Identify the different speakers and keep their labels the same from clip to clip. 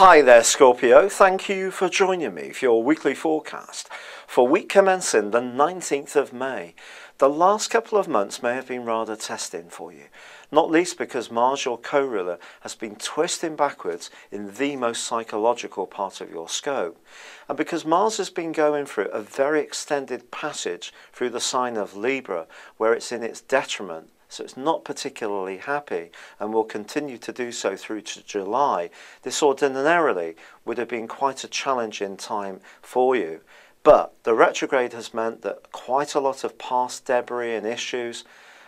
Speaker 1: Hi there, Scorpio. Thank you for joining me for your weekly forecast for week commencing the 19th of May. The last couple of months may have been rather testing for you, not least because Mars, your co-ruler, has been twisting backwards in the most psychological part of your scope, and because Mars has been going through a very extended passage through the sign of Libra, where it's in its detriment. So it's not particularly happy and will continue to do so through to July. This ordinarily would have been quite a challenging time for you. But the retrograde has meant that quite a lot of past debris and issues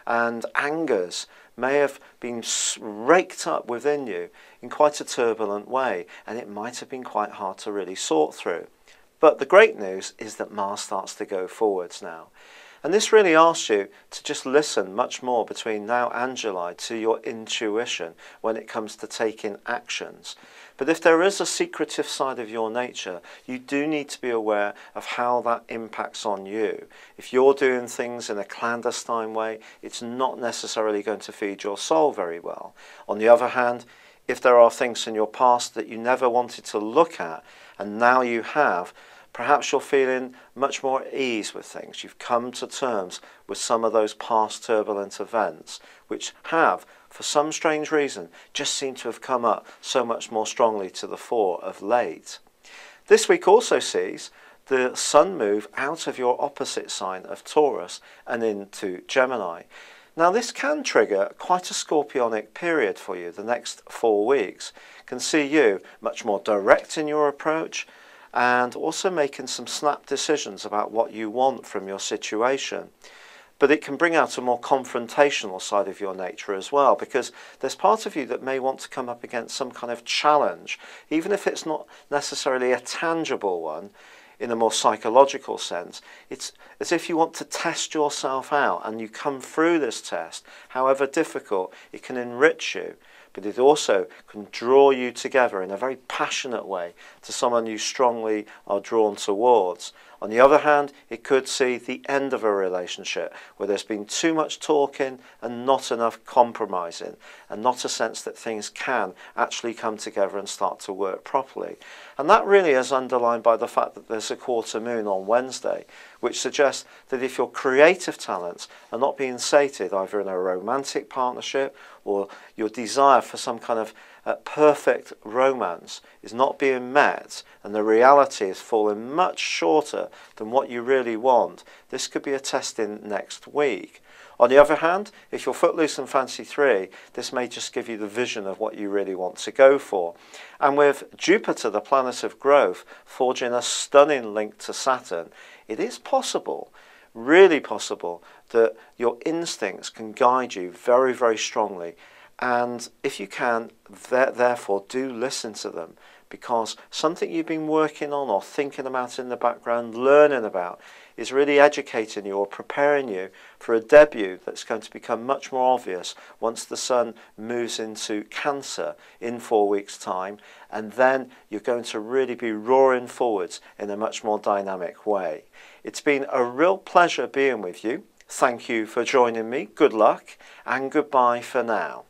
Speaker 1: and angers may have been raked up within you in quite a turbulent way, and it might have been quite hard to really sort through. But the great news is that Mars starts to go forwards now. And this really asks you to just listen much more between now and July to your intuition when it comes to taking actions. But if there is a secretive side of your nature, you do need to be aware of how that impacts on you. If you're doing things in a clandestine way, it's not necessarily going to feed your soul very well. On the other hand, if there are things in your past that you never wanted to look at and now you have, perhaps you're feeling much more at ease with things. You've come to terms with some of those past turbulent events, which have, for some strange reason, just seem to have come up so much more strongly to the fore of late. This week also sees the Sun move out of your opposite sign of Taurus and into Gemini. Now this can trigger quite a scorpionic period for you. The next 4 weeks can see you much more direct in your approach, and also making some snap decisions about what you want from your situation. But it can bring out a more confrontational side of your nature as well, because there's part of you that may want to come up against some kind of challenge, even if it's not necessarily a tangible one in a more psychological sense. It's as if you want to test yourself out, and you come through this test, however difficult, it can enrich you. But it also can draw you together in a very passionate way to someone you strongly are drawn towards. On the other hand, it could see the end of a relationship where there's been too much talking and not enough compromising, and not a sense that things can actually come together and start to work properly. And that really is underlined by the fact that there's a quarter moon on Wednesday, which suggests that if your creative talents are not being sated either in a romantic partnership, or your desire for some kind of perfect romance is not being met, and the reality is falling much shorter than what you really want, this could be a testing next week. On the other hand, if you're footloose and fancy free, this may just give you the vision of what you really want to go for. And with Jupiter, the planet of growth, forging a stunning link to Saturn, it is possible, really possible, that your instincts can guide you very, very strongly. And if you can, therefore do listen to them, because something you've been working on or thinking about in the background, learning about, is really educating you or preparing you for a debut that's going to become much more obvious once the Sun moves into Cancer in 4 weeks' time, and then you're going to really be roaring forwards in a much more dynamic way. It's been a real pleasure being with you. Thank you for joining me. Good luck and goodbye for now.